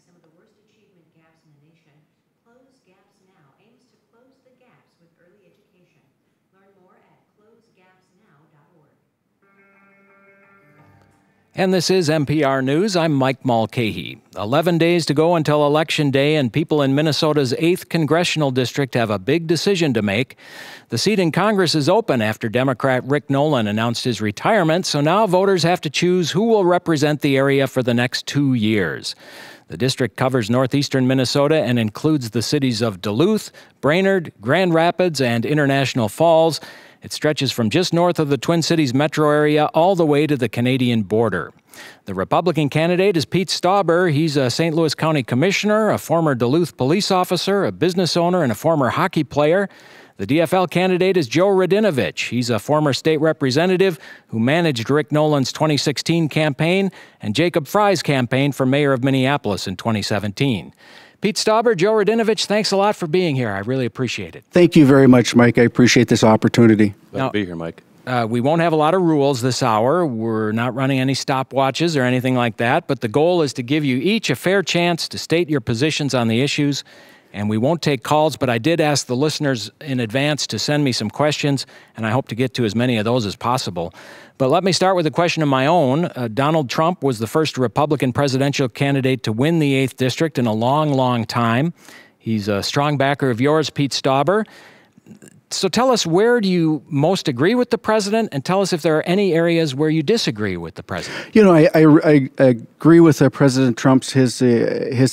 some of the worst achievement gaps in the nation. Close Gaps Now aims to close the gaps with early education. Learn more at closegapsnow.org. And this is NPR News. I'm Mike Mulcahy. 11 days to go until Election Day, and people in Minnesota's 8th Congressional District have a big decision to make. The seat in Congress is open after Democrat Rick Nolan announced his retirement, so now voters have to choose who will represent the area for the next 2 years. The district covers northeastern Minnesota and includes the cities of Duluth, Brainerd, Grand Rapids, and International Falls. It stretches from just north of the Twin Cities metro area all the way to the Canadian border. The Republican candidate is Pete Stauber. He's a St. Louis County Commissioner, a former Duluth police officer, a business owner, and a former hockey player. The DFL candidate is Joe Radinovich. He's a former state representative who managed Rick Nolan's 2016 campaign and Jacob Frey's campaign for mayor of Minneapolis in 2017. Pete Stauber, Joe Radinovich, thanks a lot for being here. I really appreciate it. Thank you very much, Mike. I appreciate this opportunity. Glad to be here, Mike. We won't have a lot of rules this hour. We're not running any stopwatches or anything like that, but the goal is to give you each a fair chance to state your positions on the issues. And we won't take calls, but I did ask the listeners in advance to send me some questions, and I hope to get to as many of those as possible. But let me start with a question of my own. Donald Trump was the first Republican presidential candidate to win the 8th District in a long, long time. He's a strong backer of yours, Pete Stauber. So tell us, where do you most agree with the president, and tell us if there are any areas where you disagree with the president. You know, I agree with President Trump's his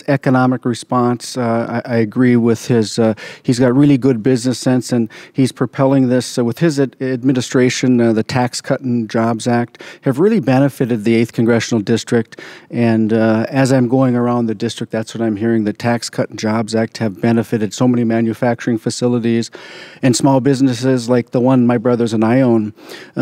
economic response. I agree with his. He's got really good business sense, and he's propelling this with his administration. The Tax Cut and Jobs Act have really benefited the 8th Congressional District. And as I'm going around the district, that's what I'm hearing. The Tax Cut and Jobs Act have benefited so many manufacturing facilities and small businesses like the one my brothers and I own.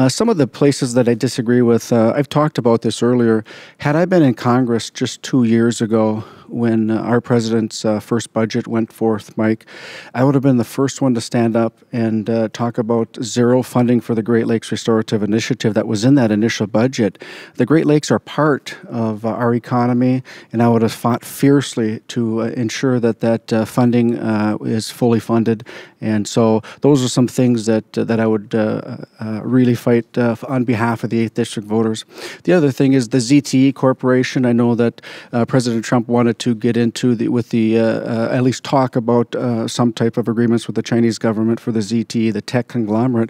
Some of the places that I disagree with, I've talked about this earlier. Had I been in Congress just 2 years ago when our president's first budget went forth, Mike, I would have been the first one to stand up and talk about zero funding for the Great Lakes Restorative Initiative that was in that initial budget. The Great Lakes are part of our economy, and I would have fought fiercely to ensure that that funding is fully funded. And so those are some things that I would really fight on behalf of the 8th District voters. The other thing is the ZTE Corporation. I know that President Trump wanted to get into at least talk about some type of agreements with the Chinese government for the ZTE, the tech conglomerate.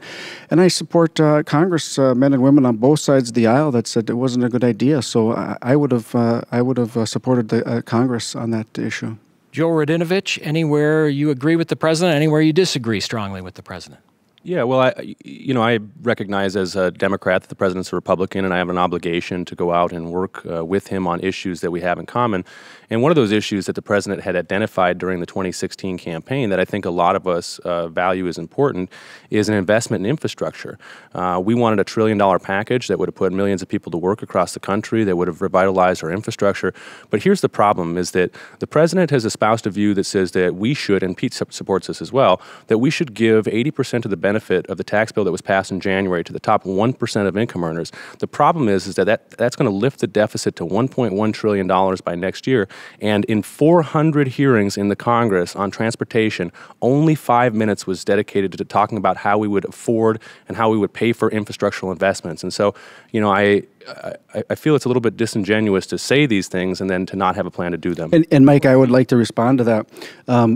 And I support congressmen and women on both sides of the aisle that said it wasn't a good idea. So I would have supported the Congress on that issue. Joe Radinovich, anywhere you agree with the president, anywhere you disagree strongly with the president? Yeah, well, I recognize as a Democrat that the president's a Republican, and I have an obligation to go out and work with him on issues that we have in common. And one of those issues that the president had identified during the 2016 campaign that I think a lot of us value as important is an investment in infrastructure. We wanted a $1 trillion package that would have put millions of people to work across the country, that would have revitalized our infrastructure. But here's the problem, is that the president has espoused a view that says that we should, and Pete supports this as well, that we should give 80% of the benefit of the tax bill that was passed in January to the top 1% of income earners. The problem is that's going to lift the deficit to $1.1 trillion by next year. And in 400 hearings in the Congress on transportation, only 5 minutes was dedicated to talking about how we would afford and how we would pay for infrastructural investments. And so, you know, I feel it's a little bit disingenuous to say these things and then to not have a plan to do them. And Mike, I would like to respond to that.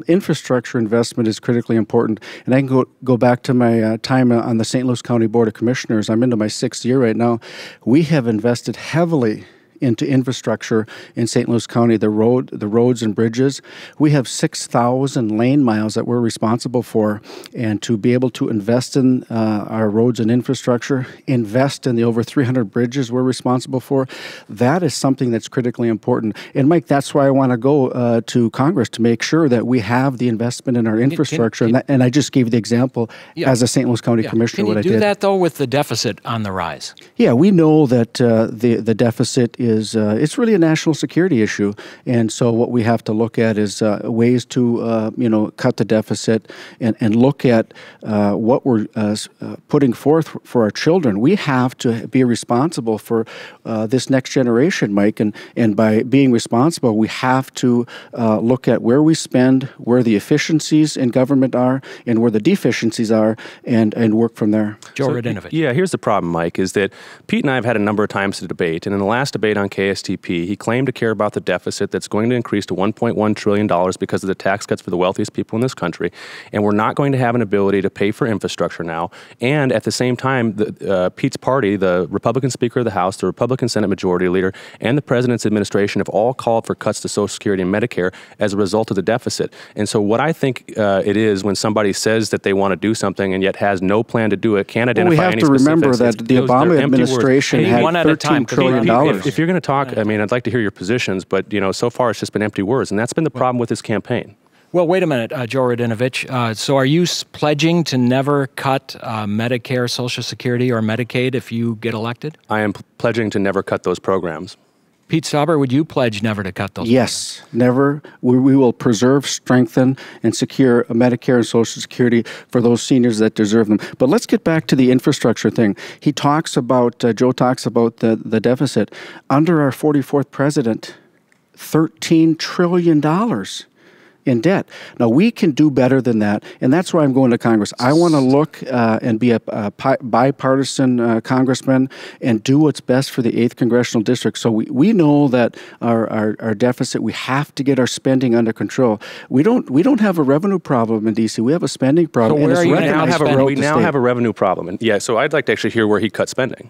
Infrastructure investment is critically important. And I can go back to my time on the St. Louis County Board of Commissioners. I'm into my 6th year right now. We have invested heavily into infrastructure in St. Louis County, the roads and bridges. We have 6,000 lane miles that we're responsible for, and to be able to invest in our roads and infrastructure, invest in the over 300 bridges we're responsible for, that is something that's critically important. And Mike, that's why I want to go to Congress to make sure that we have the investment in our infrastructure. And I just gave the example as a St. Louis County Commissioner what I did. Can you do that, though, with the deficit on the rise? Yeah, we know that the deficit it's really a national security issue. And so what we have to look at is ways to, cut the deficit and look at what we're putting forth for our children. We have to be responsible for this next generation, Mike. And by being responsible, we have to look at where we spend, where the efficiencies in government are, and where the deficiencies are, and work from there. Joe Radinovich. Yeah, here's the problem, Mike, is that Pete and I have had a number of times to debate, and in the last debate on KSTP, he claimed to care about the deficit that's going to increase to $1.1 trillion because of the tax cuts for the wealthiest people in this country, and we're not going to have an ability to pay for infrastructure now. And at the same time, Pete's party, the Republican Speaker of the House, the Republican Senate Majority Leader, and the President's administration have all called for cuts to Social Security and Medicare as a result of the deficit. And so what I think it is when somebody says that they want to do something and yet has no plan to do it, can't identify any specifics. We have to remember that the Obama administration had $13 trillion. If you're going to talk, I mean, I'd like to hear your positions, but so far it's just been empty words, and that's been the problem with his campaign. Well, wait a minute, Joe Radinovich. So are you pledging to never cut Medicare, Social Security, or Medicaid if you get elected? I am pledging to never cut those programs. Pete Stauber, would you pledge never to cut those? Yes, never. We will preserve, strengthen, and secure Medicare and Social Security for those seniors that deserve them. But let's get back to the infrastructure thing. He talks about, Joe talks about the deficit. Under our 44th president, $13 trillion in debt. Now, we can do better than that, and that's why I'm going to Congress. I want to look and be a bipartisan congressman and do what's best for the 8th Congressional District. So we know that our deficit, we have to get our spending under control. We don't have a revenue problem in D.C. We have a spending problem. So where are you now have a revenue problem. And yeah, so I'd like to actually hear where he cut spending.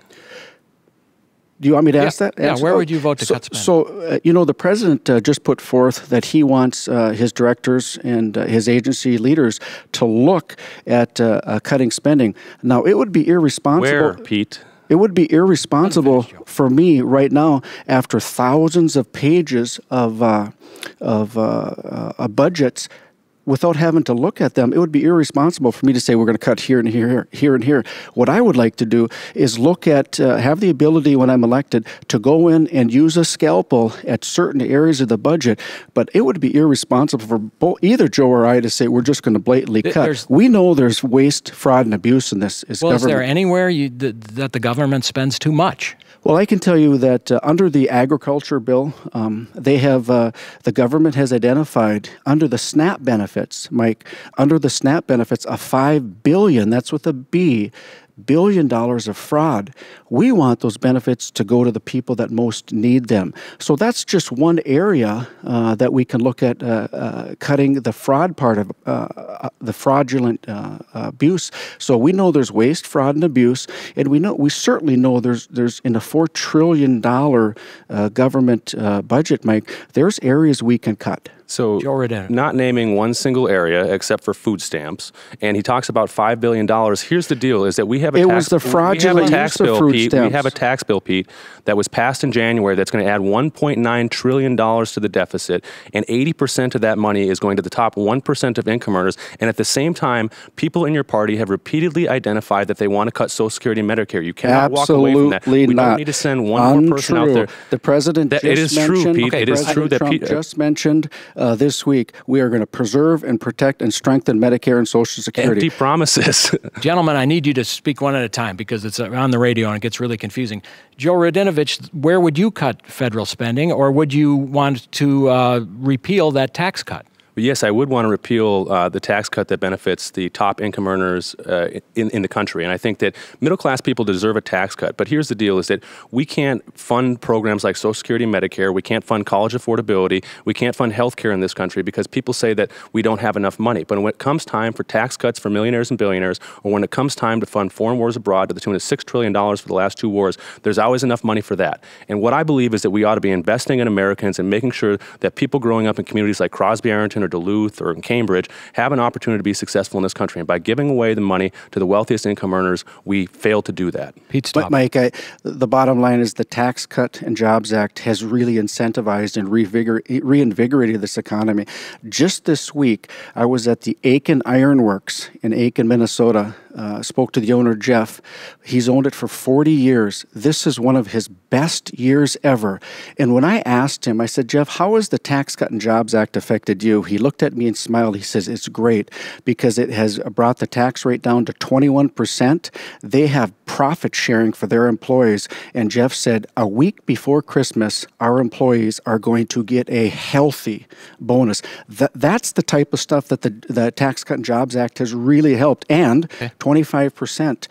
Do you want me to ask that? Yeah, where would you vote to cut spending? So, the president just put forth that he wants his directors and his agency leaders to look at cutting spending. Now, it would be irresponsible. Where, Pete? It would be irresponsible for me right now, after thousands of pages of budgets, without having to look at them. It would be irresponsible for me to say we're going to cut here and here, here and here. What I would like to do is look at, have the ability when I'm elected to go in and use a scalpel at certain areas of the budget, but it would be irresponsible for either Joe or I to say we're just going to blatantly cut. We know there's waste, fraud, and abuse in this government. Is there anywhere that the government spends too much? Well, I can tell you that under the agriculture bill, the government has identified under the SNAP benefits, Mike, under the SNAP benefits, a $5 billion, that's with a B, $1 billion of fraud. We want those benefits to go to the people that most need them. So that's just one area that we can look at cutting the fraud part of the fraudulent abuse. So we know there's waste, fraud, and abuse, and we certainly know there's in a $4 trillion government budget, Mike, there's areas we can cut. So not naming one single area except for food stamps, and he talks about $5 billion. Here's the deal: is that we have a tax bill, Pete. We have a tax bill, Pete, that was passed in January that's going to add $1.9 trillion to the deficit, and 80% of that money is going to the top 1% of income earners. And at the same time, people in your party have repeatedly identified that they want to cut Social Security and Medicare. You cannot walk away from that. We don't need to send one more person out there. The president just mentioned. It is true, Pete. Okay, it is true that Trump just mentioned. This week, we are going to preserve and protect and strengthen Medicare and Social Security. Empty promises. Gentlemen, I need you to speak one at a time because it's on the radio and it gets really confusing. Joe Radinovich, where would you cut federal spending, or would you want to repeal that tax cut? But yes, I would want to repeal the tax cut that benefits the top income earners in the country. And I think that middle-class people deserve a tax cut. But here's the deal, is that we can't fund programs like Social Security and Medicare. We can't fund college affordability. We can't fund health care in this country because people say that we don't have enough money. But when it comes time for tax cuts for millionaires and billionaires, or when it comes time to fund foreign wars abroad to the tune of $6 trillion for the last 2 wars, there's always enough money for that. And what I believe is that we ought to be investing in Americans and making sure that people growing up in communities like Crosby, Arrington, or Duluth or in Cambridge have an opportunity to be successful in this country. And by giving away the money to the wealthiest income earners, we fail to do that. Pete Stauber. But Mike, the bottom line is the Tax Cut and Jobs Act has really incentivized and reinvigorated this economy. Just this week, I was at the Aiken Iron Works in Aiken, Minnesota, spoke to the owner, Jeff. He's owned it for 40 years. This is one of his best years ever. And when I asked him, I said, Jeff, how has the Tax Cut and Jobs Act affected you? He looked at me and smiled. He says, it's great because it has brought the tax rate down to 21%. They have profit sharing for their employees. And Jeff said, a week before Christmas, our employees are going to get a healthy bonus. That's the type of stuff that the Tax Cut and Jobs Act has really helped. And 25%,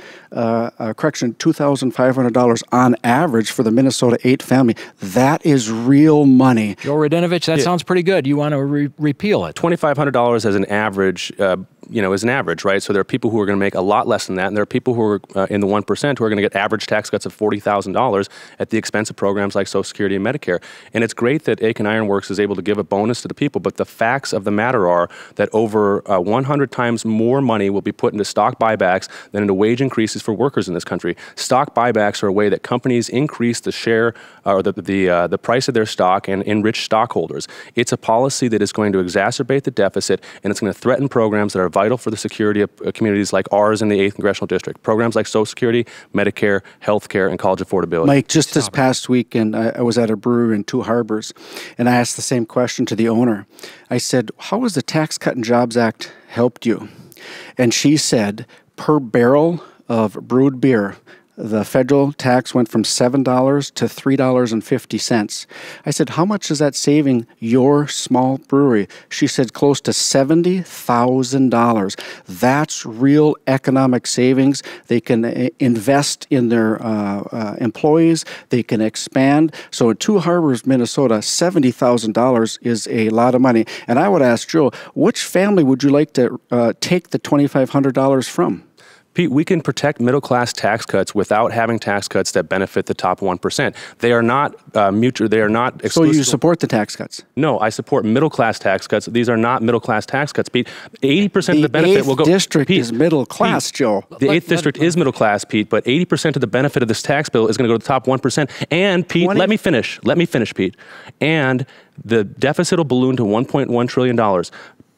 correction, $2,500 on average for the Minnesota 8 family. That is real money. Joe Radinovich, that sounds pretty good. You want to repeal it. $2,500 as an average, is an average, right? So there are people who are going to make a lot less than that, and there are people who are in the 1% who are going to get average tax cuts of $40,000 at the expense of programs like Social Security and Medicare. And it's great that Aiken Iron Works is able to give a bonus to the people, but the facts of the matter are that over 100 times more money will be put into stock buybacks than into wage increases for workers in this country. Stock buybacks are a way that companies increase the share or the price of their stock and enrich stockholders. It's a policy that is going to exacerbate the deficit, and it's going to threaten programs that are vital for the security of communities like ours in the 8th Congressional District. Programs like Social Security, Medicare, health care, and college affordability. Mike, just this past weekend, I was at a brewery in Two Harbors, and I asked the same question to the owner. I said, how has the Tax Cut and Jobs Act helped you? And she said, per barrel of brewed beer, the federal tax went from $7 to $3.50. I said, how much is that saving your small brewery? She said, close to $70,000. That's real economic savings. They can invest in their employees. They can expand. So in Two Harbors, Minnesota, $70,000 is a lot of money. And I would ask Joe, which family would you like to take the $2,500 from? Pete, we can protect middle-class tax cuts without having tax cuts that benefit the top 1%. They are not mutual. They are not exclusive. So you support the tax cuts? No, I support middle-class tax cuts. These are not middle-class tax cuts, Pete. 80% of the benefit will go. The 8th district Pete, is middle-class, Joe. The 8th district is middle-class, Pete, but 80% of the benefit of this tax bill is going to go to the top 1%. And, Pete, let me finish. Let me finish, Pete. And the deficit will balloon to $1.1 trillion.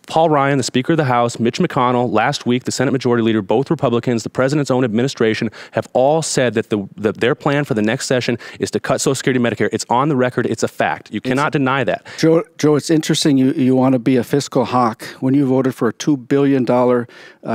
Paul Ryan, the Speaker of the House, Mitch McConnell, last week, the Senate Majority Leader, both Republicans, the President's own administration, have all said that their plan for the next session is to cut Social Security and Medicare. It's on the record. It's a fact. You cannot deny that. Joe, it's interesting you want to be a fiscal hawk when you voted for a $2 billion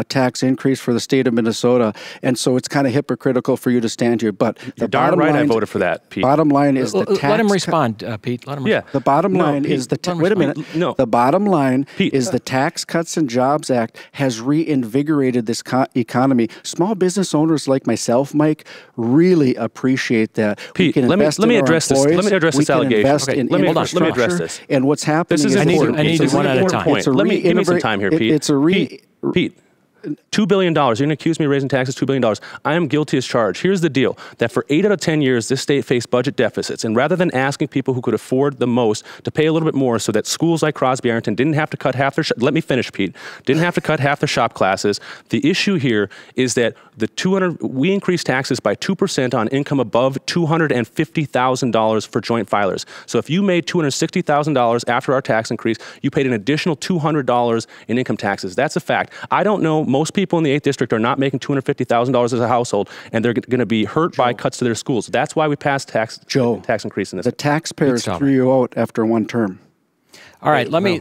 tax increase for the state of Minnesota. And so it's kind of hypocritical for you to stand here. But You're darn right I voted for that, Pete. Bottom line is the tax... Let him respond, Pete. Let him respond. Yeah. The bottom line is the... Wait a minute. No. The bottom line Pete, is the Tax Cuts and Jobs Act has reinvigorated this economy. Small business owners like myself, Mike, really appreciate that. Pete, let me address this. Let me address this allegation. Okay, let me address this. And what's happening is I need one at a time. Let me give me some time here, Pete. Pete. $2 billion. You're going to accuse me of raising taxes $2 billion. I am guilty as charged. Here's the deal, that for 8 out of 10 years, this state faced budget deficits. And rather than asking people who could afford the most to pay a little bit more so that schools like Crosby Arrington didn't have to cut half their, let me finish, Pete, didn't have to cut half their shop classes, the issue here is that we increased taxes by 2% on income above $250,000 for joint filers. So if you made $260,000 after our tax increase, you paid an additional $200 in income taxes. That's a fact. I don't know, most people in the 8th District are not making $250,000 as a household, and they're going to be hurt by cuts to their schools. That's why we passed tax increase in this. The taxpayers threw you out after one term. All right, let me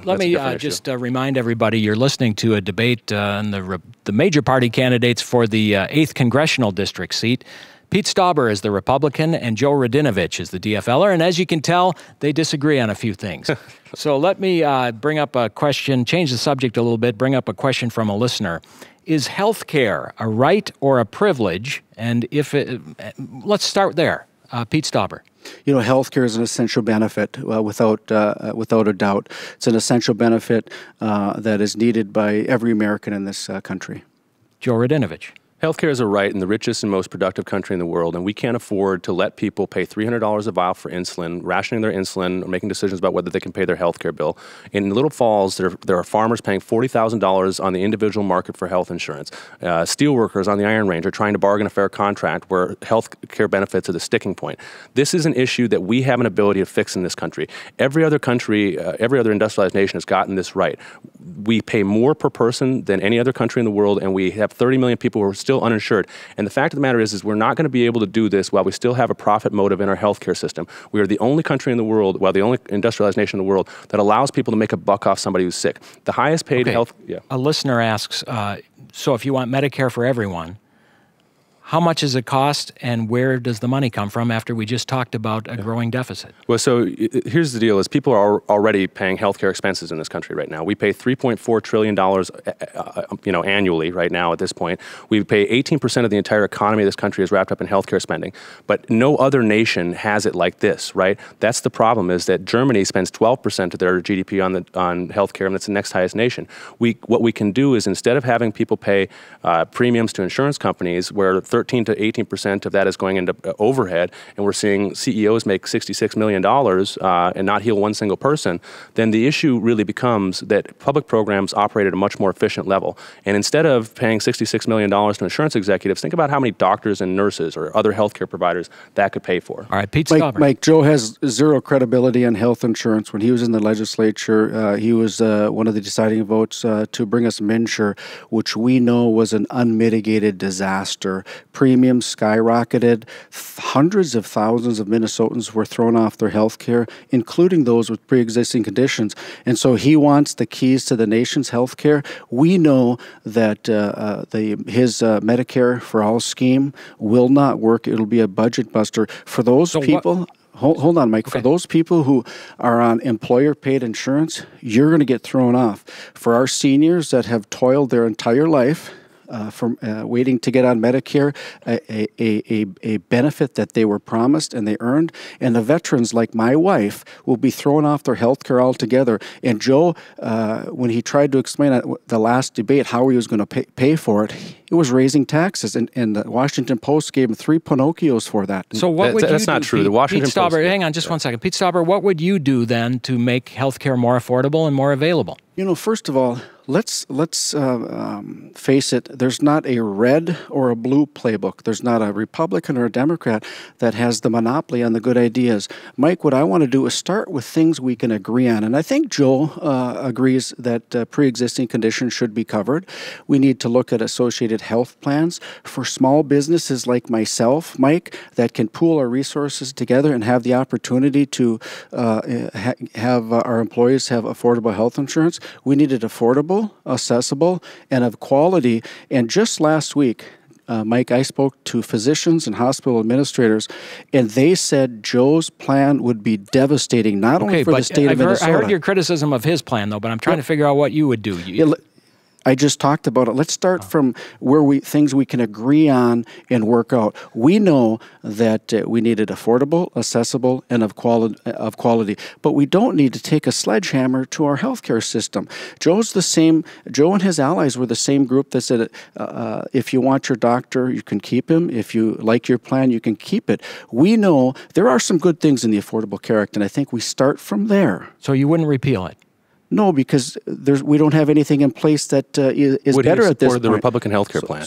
just remind everybody you're listening to a debate on the major party candidates for the 8th Congressional District seat. Pete Stauber is the Republican and Joe Radinovich is the DFLer, and as you can tell, they disagree on a few things. So let me bring up a question, change the subject a little bit, bring up a question from a listener. Is health care a right or a privilege? And let's start there. Pete Stauber. You know, health care is an essential benefit, without a doubt. It's an essential benefit that is needed by every American in this country. Joe Radinovich. Healthcare is a right in the richest and most productive country in the world, and we can't afford to let people pay $300 a vial for insulin, rationing their insulin, or making decisions about whether they can pay their healthcare bill. In Little Falls, there are farmers paying $40,000 on the individual market for health insurance. Steel workers on the Iron Range are trying to bargain a fair contract where healthcare benefits are the sticking point. This is an issue that we have an ability to fix in this country. Every other country, every other industrialized nation has gotten this right. We pay more per person than any other country in the world, and we have 30 million people who are still uninsured. And the fact of the matter is we're not going to be able to do this while we still have a profit motive in our healthcare system. We are the only country in the world, well, the only industrialized nation in the world that allows people to make a buck off somebody who's sick. The highest paid health. Yeah. A listener asks, so if you want Medicare for everyone, how much does it cost, and where does the money come from after we just talked about a growing deficit? Well, so here's the deal: is people are already paying healthcare expenses in this country right now. We pay $3.4 trillion, annually right now at this point. We pay 18% of the entire economy of this country is wrapped up in healthcare spending. But no other nation has it like this, right? That's the problem, is that Germany spends 12% of their GDP on healthcare, and that's the next highest nation. What we can do is, instead of having people pay premiums to insurance companies, where 13 to 18% of that is going into overhead, and we're seeing CEOs make $66 million and not heal one single person, then the issue really becomes that public programs operate at a much more efficient level. And instead of paying $66 million to insurance executives, think about how many doctors and nurses or other healthcare providers that could pay for. All right, Pete Stauber. Mike, Joe has zero credibility on health insurance. When he was in the legislature, he was one of the deciding votes to bring us MNsure, which we know was an unmitigated disaster. Premiums skyrocketed. Hundreds of thousands of Minnesotans were thrown off their health care, including those with pre-existing conditions. And so he wants the keys to the nation's health care. We know that his Medicare for All scheme will not work. It'll be a budget buster. For those people... Hold on, Mike. Okay. For those people who are on employer-paid insurance, you're going to get thrown off. For our seniors that have toiled their entire life from waiting to get on Medicare, a benefit that they were promised and they earned, and the veterans like my wife will be thrown off their health care altogether. And Joe, when he tried to explain at the last debate how he was going to pay for it, it was raising taxes, and the Washington Post gave him 3 Pinocchios for that. So what would you do? That's not true. The Washington Pete Stauber, Post. Hang on just one second. Pete Stauber, what would you do then to make health care more affordable and more available? First of all, let's face it, there's not a red or a blue playbook. There's not a Republican or a Democrat that has the monopoly on the good ideas. Mike, what I want to do is start with things we can agree on. And I think Joe agrees that pre-existing conditions should be covered. We need to look at associated health plans for small businesses like myself, Mike, that can pool our resources together and have the opportunity to have our employees have affordable health insurance. We need it affordable, accessible, and of quality. And just last week, Mike, I spoke to physicians and hospital administrators, and they said Joe's plan would be devastating, not only for the state of Minnesota. I heard your criticism of his plan, though, but I'm trying to figure out what you would do. I just talked about it. Let's start from where things we can agree on and work out. We know that we need it affordable, accessible, and of quality. But we don't need to take a sledgehammer to our healthcare system. Joe and his allies were the same group that said, if you want your doctor, you can keep him. If you like your plan, you can keep it. We know there are some good things in the Affordable Care Act, and I think we start from there. So you wouldn't repeal it? No, because we don't have anything in place that is better at this point. The Republican health care plan.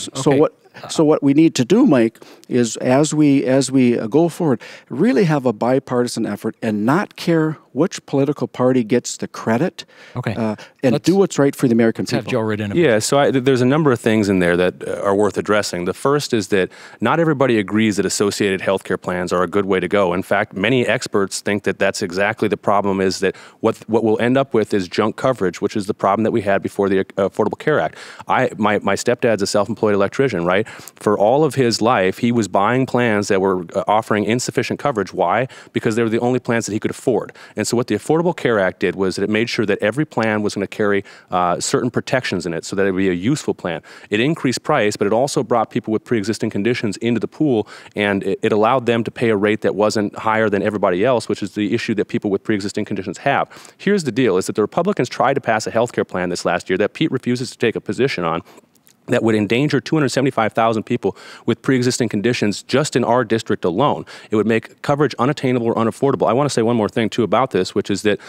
So what we need to do, Mike, is as we go forward, really have a bipartisan effort and not care which political party gets the credit, and do what's right for the American people. Let's have Joe Radinovich. Yeah, so there's a number of things in there that are worth addressing. The first is that not everybody agrees that associated health care plans are a good way to go. In fact, many experts think that that's exactly the problem, is that what we'll end up with is junk coverage, which is the problem that we had before the Affordable Care Act. My stepdad's a self-employed electrician, right? For all of his life, he was buying plans that were offering insufficient coverage. Why? Because they were the only plans that he could afford. And so what the Affordable Care Act did was that it made sure that every plan was going to carry certain protections in it so that it would be a useful plan. It increased price, but it also brought people with pre-existing conditions into the pool, and it allowed them to pay a rate that wasn't higher than everybody else, which is the issue that people with pre-existing conditions have. Here's the deal, is that the Republicans tried to pass a health care plan this last year that Pete refuses to take a position on. that would endanger 275,000 people with pre-existing conditions just in our district alone. It would make coverage unattainable or unaffordable. I want to say one more thing, too, about this, which is that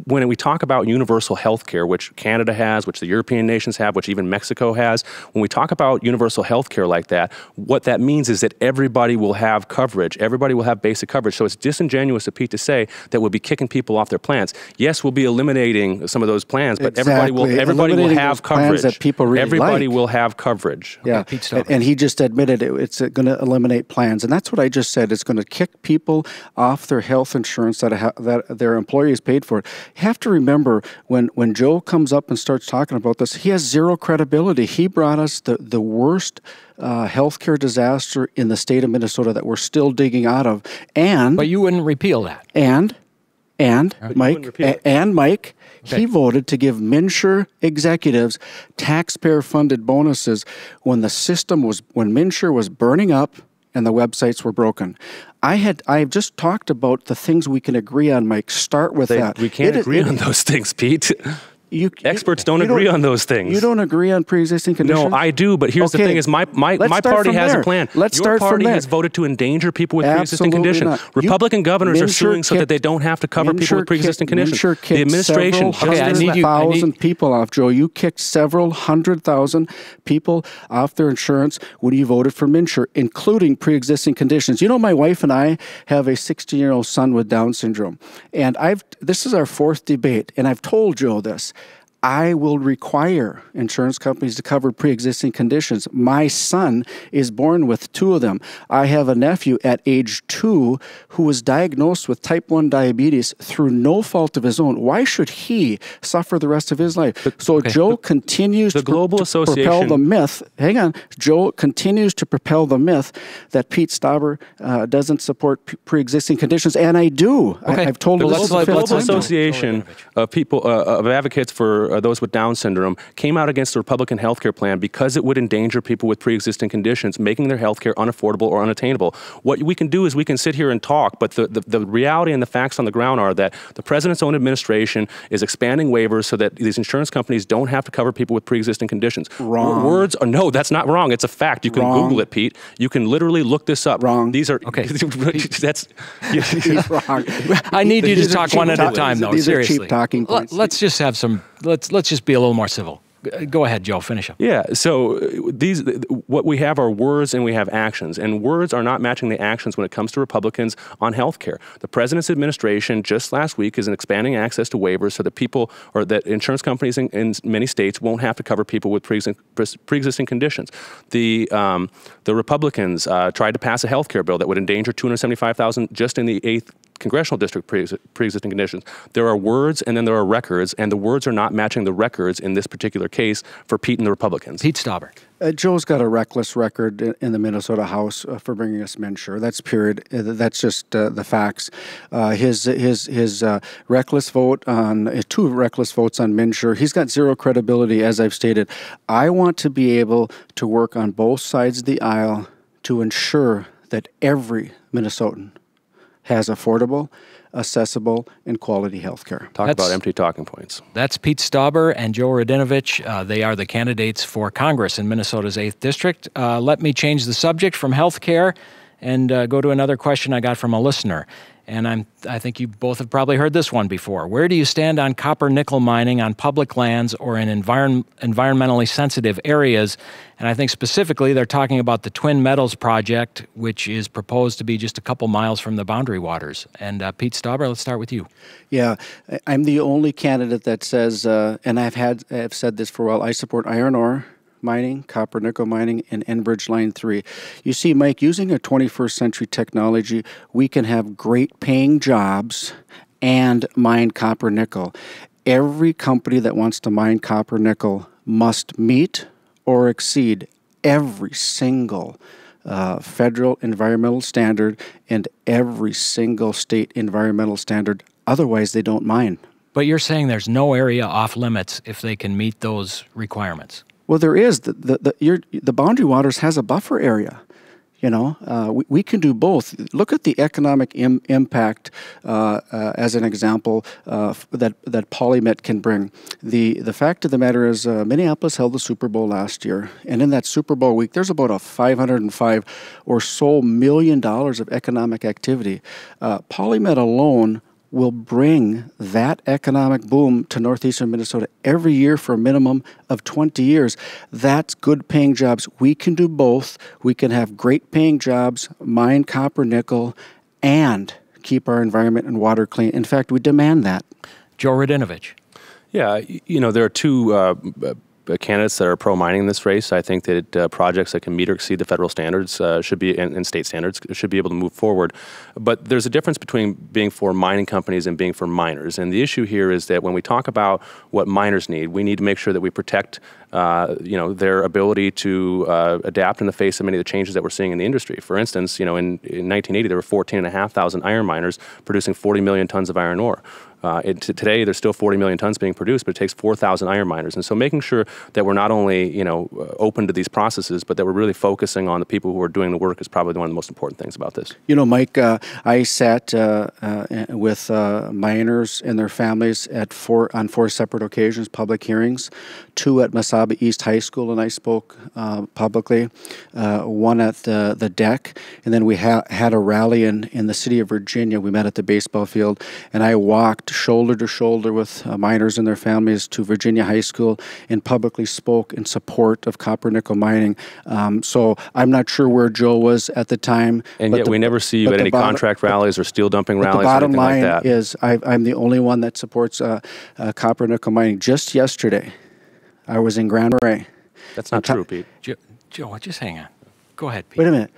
when we talk about universal health care, which Canada has, which the European nations have, which even Mexico has, when we talk about universal health care like that, what that means is that everybody will have coverage. Everybody will have basic coverage. So it's disingenuous of Pete to say that we'll be kicking people off their plans. Yes, we'll be eliminating some of those plans, but everybody will have coverage. That people really Everybody will have coverage. Yeah, and he just admitted it's going to eliminate plans, and that's what I just said. It's going to kick people off their health insurance that their employees paid for it. You have to remember when Joe comes up and starts talking about this, he has zero credibility. He brought us the worst healthcare disaster in the state of Minnesota that we're still digging out of, but you wouldn't repeal that. Mike, he voted to give MNsure executives taxpayer-funded bonuses when MNsure was burning up and the websites were broken. I've just talked about the things we can agree on, Mike. Start with that. We can't agree on those things, Pete. Experts don't agree on those things. You don't agree on pre-existing conditions? No, I do, but here's the thing is my party has a plan. Let's Your start from party there. has voted to endanger people with pre-existing Absolutely conditions. not. Republican governors are suing so that they don't have to cover people with pre-existing conditions. The administration thousand people off, Joe. You kicked several 100,000 people off their insurance when you voted for MNsure, including pre-existing conditions. You know, my wife and I have a 16-year-old son with Down syndrome, and this is our fourth debate, and I've told Joe this. I will require insurance companies to cover pre-existing conditions. My son is born with two of them. I have a nephew at age 2 who was diagnosed with type 1 diabetes through no fault of his own. Why should he suffer the rest of his life? Joe continues to propel the myth. Hang on. Joe continues to propel the myth that Pete Stauber doesn't support pre-existing conditions, and I do. I've told him this. The Global Association of people of advocates for those with Down syndrome came out against the Republican health care plan because it would endanger people with pre-existing conditions, making their health care unaffordable or unattainable. What we can do is we can sit here and talk, but the reality and the facts on the ground are that the president's own administration is expanding waivers so that these insurance companies don't have to cover people with pre-existing conditions. Wrong. No, that's not wrong. It's a fact. You can Google it, Pete. You can literally look this up. Wrong. These are He's wrong. I need you to talk one at a time, though. These Seriously. are cheap talking points. Let's just have some. Let's just be a little more civil. Go ahead, Joe. Finish up. Yeah. So what we have are words and we have actions, and words are not matching the actions when it comes to Republicans on health care. The president's administration just last week is expanding access to waivers so that people or that insurance companies in many states won't have to cover people with pre-existing conditions. The Republicans tried to pass a health care bill that would endanger 275,000 just in the 8th congressional district pre-existing conditions. There are words and then there are records, and the words are not matching the records in this particular case for Pete and the Republicans. Pete Stauber. Joe's got a reckless record in the Minnesota House for bringing us MNsure. That's period. That's just the facts. His reckless vote on 2 reckless votes on MNsure. He's got zero credibility, as I've stated. I want to be able to work on both sides of the aisle to ensure that every Minnesotan has affordable, accessible, and quality health care. Talk about empty talking points. That's Pete Stauber and Joe Radinovich. They are the candidates for Congress in Minnesota's 8th District. Let me change the subject from health care and go to another question I got from a listener. And I think you both have probably heard this one before. Where do you stand on copper-nickel mining on public lands or in environmentally sensitive areas? And I think specifically they're talking about the Twin Metals project, which is proposed to be just a couple miles from the boundary waters. And Pete Stauber, let's start with you. Yeah, I'm the only candidate that says, and I've said this for a while, I support iron ore mining, copper-nickel mining, and Enbridge Line 3. You see, Mike, using a 21st century technology, we can have great paying jobs and mine copper-nickel. Every company that wants to mine copper-nickel must meet or exceed every single federal environmental standard and every single state environmental standard. Otherwise, they don't mine. But you're saying there's no area off limits if they can meet those requirements? Well, there is. The boundary waters has a buffer area. We can do both. Look at the economic impact as an example that Polymet can bring. The fact of the matter is Minneapolis held the Super Bowl last year, and in that Super Bowl week, there's about a $505 or so million of economic activity. Polymet alone will bring that economic boom to northeastern Minnesota every year for a minimum of 20 years. That's good paying jobs. We can do both. We can have great paying jobs, mine copper, nickel, and keep our environment and water clean. In fact, we demand that. Joe Radinovich. Yeah, there are two candidates that are pro-mining in this race. I think that projects that can meet or exceed the federal standards should be, and state standards, should be able to move forward. But there's a difference between being for mining companies and being for miners. And the issue here is that when we talk about what miners need, we need to make sure that we protect their ability to adapt in the face of many of the changes that we're seeing in the industry. For instance, in 1980, there were 14,500 iron miners producing 40 million tons of iron ore. Today, there's still 40 million tons being produced, but it takes 4,000 iron miners. And so making sure that we're not only, open to these processes, but that we're really focusing on the people who are doing the work is probably one of the most important things about this. Mike, I sat with miners and their families on four separate occasions, public hearings, 2 at Masaba East High School, and I spoke publicly, 1 at the deck, and then we had a rally in the city of Virginia. We met at the baseball field, and I walked shoulder to shoulder with miners and their families to Virginia High School and publicly spoke in support of copper nickel mining. So I'm not sure where Joe was at the time. And yet we never see you at any contract rallies or steel dumping rallies or anything like that. The bottom line is I'm the only one that supports copper nickel mining. Just yesterday, I was in Grand Marais. That's not true, Pete. Joe, just hang on. Go ahead, Pete. Wait a minute.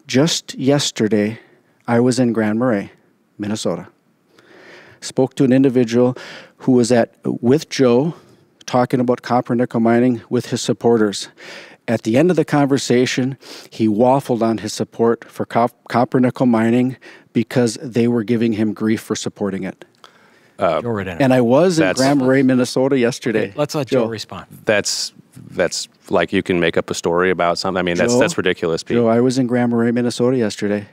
Just yesterday, I was in Grand Marais, Minnesota. Spoke to an individual who was with Joe talking about copper nickel mining with his supporters. At the end of the conversation, he waffled on his support for copper nickel mining because they were giving him grief for supporting it. And I was in Grand Marais, Minnesota yesterday. Okay, let's let Joe respond. That's like you can make up a story about something. I mean, that's ridiculous, Pete. Joe, I was in Grand Marais, Minnesota yesterday.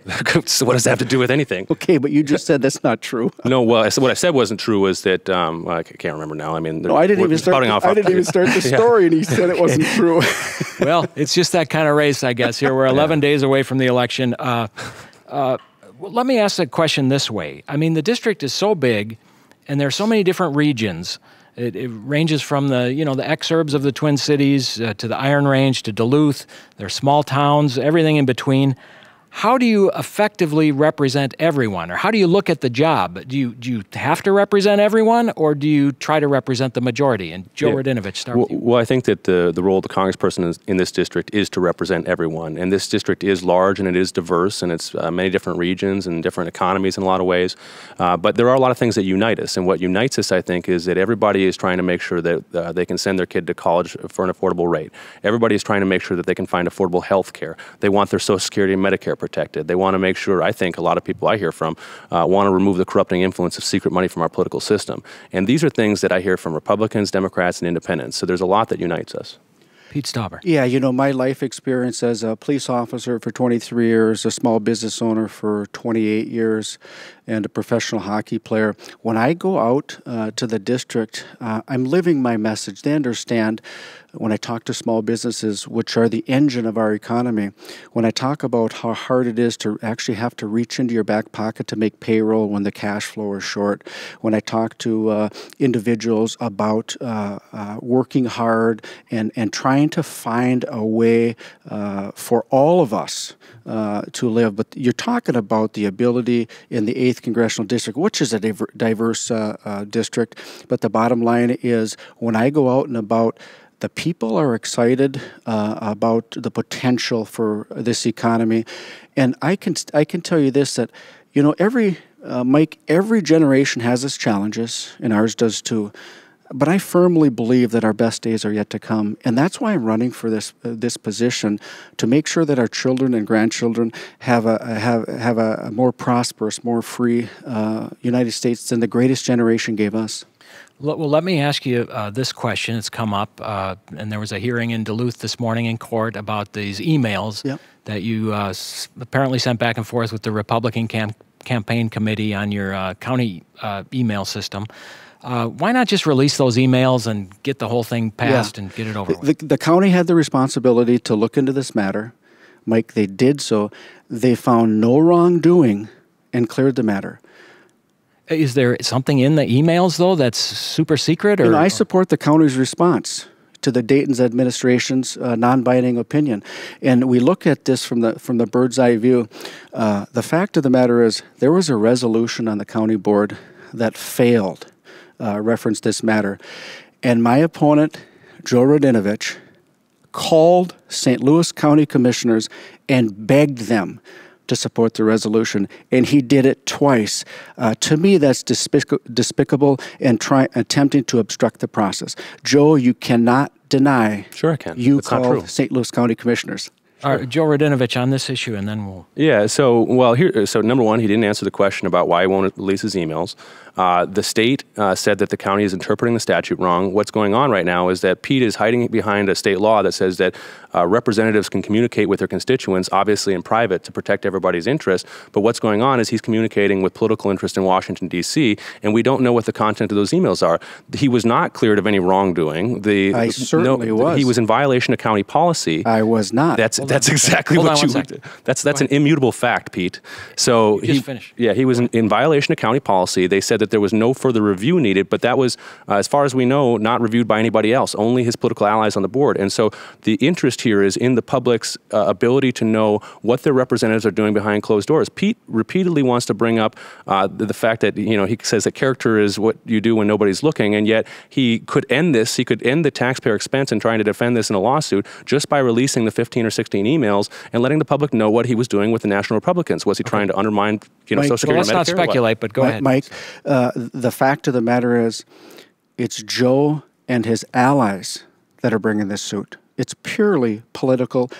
So what does that have to do with anything? Okay, but you just said that's not true. No, well, what I said wasn't true was that, I can't remember now. I mean, no, I didn't even start the story, and he said it wasn't true. Well, it's just that kind of race, I guess. Here we're 11 days away from the election. Let me ask the question this way. I mean, the district is so big, and there are so many different regions. It ranges from the exurbs of the Twin Cities to the Iron Range to Duluth. There are small towns, everything in between. How do you effectively represent everyone, or how do you look at the job? Do you have to represent everyone, or do you try to represent the majority? And Joe Radinovich, start with you. Well, I think that the role of the congressperson in this district is to represent everyone. And this district is large and it is diverse, and it's many different regions and different economies in a lot of ways. But there are a lot of things that unite us. And what unites us, I think, is that everybody is trying to make sure that they can send their kid to college for an affordable rate. Everybody is trying to make sure that they can find affordable health care. They want their Social Security and Medicare protected. They want to make sure, I think a lot of people I hear from want to remove the corrupting influence of secret money from our political system. And these are things that I hear from Republicans, Democrats, and independents. So there's a lot that unites us. Pete Stauber. Yeah, my life experience as a police officer for 23 years, a small business owner for 28 years, and a professional hockey player. When I go out to the district, I'm living my message. They understand when I talk to small businesses, which are the engine of our economy, when I talk about how hard it is to actually have to reach into your back pocket to make payroll when the cash flow is short, when I talk to individuals about working hard and trying to find a way for all of us to live. But you're talking about the ability in the 8th Congressional District, which is a diverse district. But the bottom line is when I go out and about, the people are excited about the potential for this economy. And I can tell you this, that, Mike, every generation has its challenges, and ours does too. But I firmly believe that our best days are yet to come, and that's why I'm running for this position, to make sure that our children and grandchildren have a more prosperous, more free United States than the greatest generation gave us. Well, let me ask you this question. It's come up, and there was a hearing in Duluth this morning in court about these emails that you apparently sent back and forth with the Republican campaign committee on your county email system. Why not just release those emails and get the whole thing passed and get it over with? The county had the responsibility to look into this matter. Mike, they did so. They found no wrongdoing and cleared the matter. Is there something in the emails, though, that's super secret? Or I support the county's response to the Dayton's administration's non-binding opinion. And we look at this from the bird's eye view. The fact of the matter is there was a resolution on the county board that failed, referenced this matter. And my opponent, Joe Radinovich, called St. Louis County commissioners and begged them to support the resolution, and he did it twice. To me, that's despicable and attempting to obstruct the process. Joe, you cannot deny. Sure, I can. You That's not called true. St. Louis County commissioners. All right, Joe Radinovich on this issue, and then we'll... Yeah, so number one, he didn't answer the question about why he won't release his emails. The state said that the county is interpreting the statute wrong. What's going on right now is that Pete is hiding behind a state law that says that representatives can communicate with their constituents, obviously in private, to protect everybody's interest. But what's going on is he's communicating with political interest in Washington, D.C., and we don't know what the content of those emails are. He was not cleared of any wrongdoing. I certainly was. He was in violation of county policy. I was not. That's exactly what you. That's an immutable fact, Pete. So he was in violation of county policy. They said that there was no further review needed, but that was, as far as we know, not reviewed by anybody else. Only his political allies on the board. And so the interest here is in the public's ability to know what their representatives are doing behind closed doors. Pete repeatedly wants to bring up the fact that he says that character is what you do when nobody's looking, and yet he could end this. He could end the taxpayer expense in trying to defend this in a lawsuit just by releasing the 15 or 16 emails and letting the public know what he was doing with the National Republicans. Was he trying to undermine, Social Security? Let's not speculate, but go ahead, Mike. The fact of the matter is, it's Joe and his allies that are bringing this suit. It's purely political,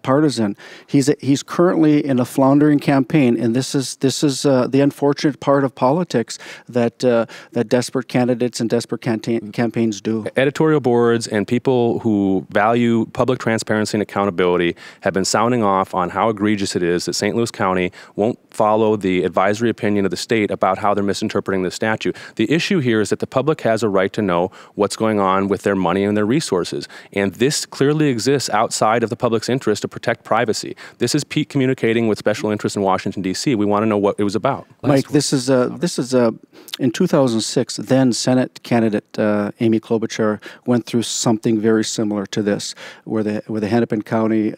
partisan. He's currently in a floundering campaign, and this is the unfortunate part of politics that desperate candidates and desperate campaigns do. Editorial boards and people who value public transparency and accountability have been sounding off on how egregious it is that St. Louis County won't follow the advisory opinion of the state about how they're misinterpreting the statute. The issue here is that the public has a right to know what's going on with their money and their resources, and this clearly exists outside of the public's interest to protect privacy. This is Pete communicating with special interests in Washington, D.C. We want to know what it was about. Mike, this is in 2006, then Senate candidate Amy Klobuchar went through something very similar to this, where the Hennepin County